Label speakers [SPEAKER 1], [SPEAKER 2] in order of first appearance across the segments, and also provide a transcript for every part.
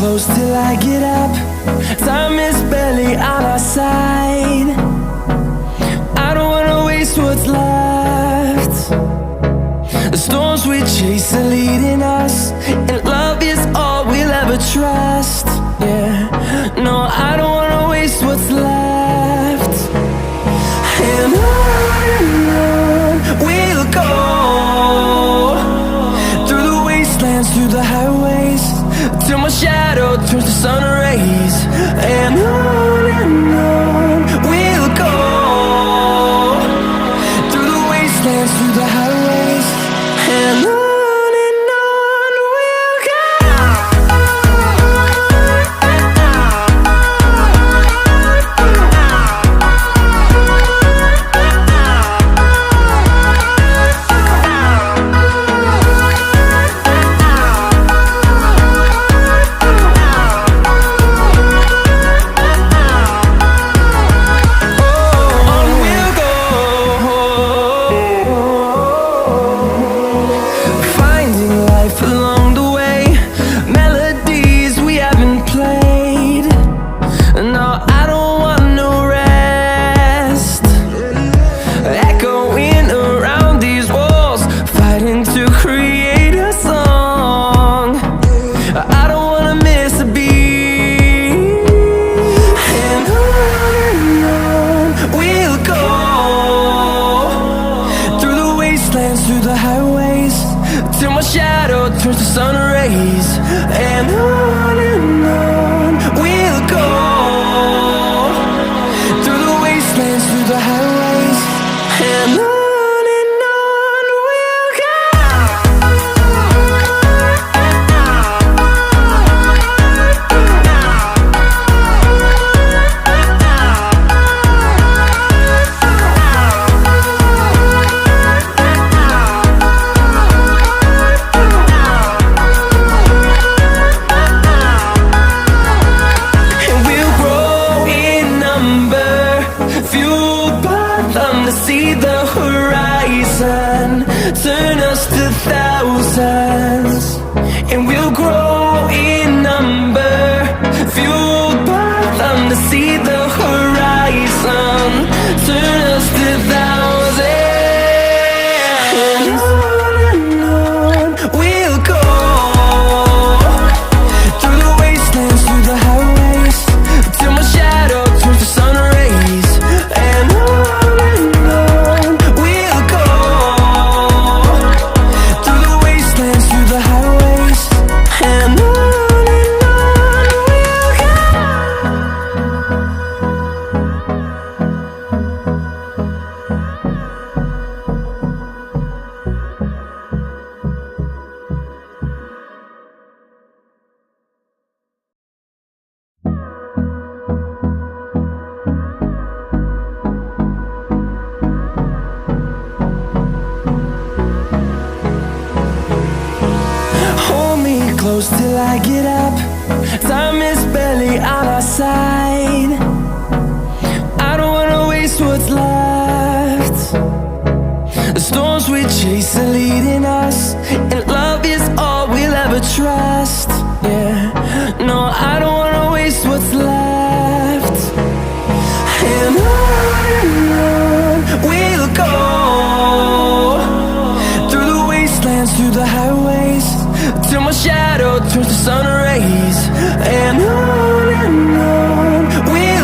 [SPEAKER 1] close till I get up. Time is barely on our side. I don't wanna waste what's left. The storms we chase are leading us, and love is all we'll ever trust. Yeah, no, I don't wanna waste what's left. And on we'll go, through the wastelands, through the highways, till my shadow turns to sun rays. And on we'll go, through the wastelands, through the highways, and on we'll go. Through the highways, till my shadow turns to sun rays. And on we'll go, through the wastelands, through the highways, and on we'll go. See the horizon, turn us to thousands, and we'll grow in number, fueled by them to see the horizon, turn us to thousands. And on we'll go, through the wastelands, through the highways, till my shadow turns to sun rays. And close till I get up. Time is barely on our side. I don't wanna waste what's left. The storms we chase are leading us, and love is all we'll ever trust. Yeah, no, I don't wanna waste what's left. And on we'll go, through the wastelands, through the highways, till my shadow turns to sun rays. And on we'll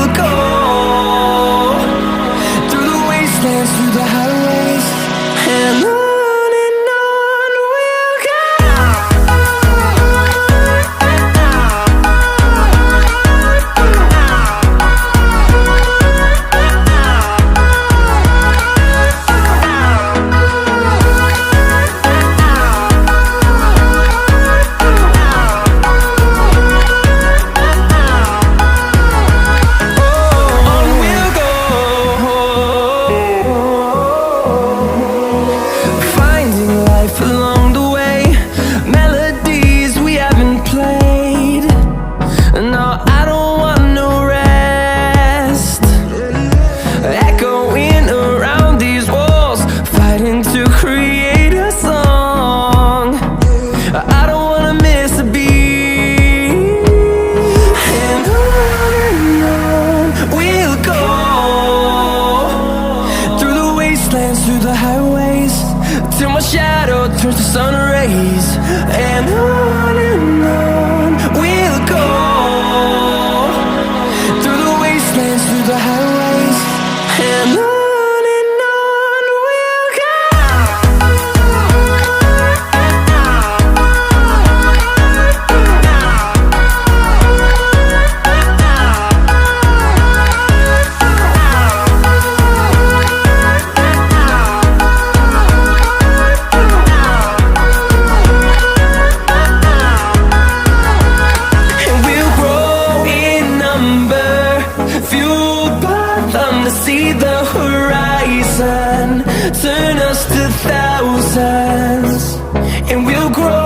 [SPEAKER 1] to see the horizon, turn us to thousands, and we'll grow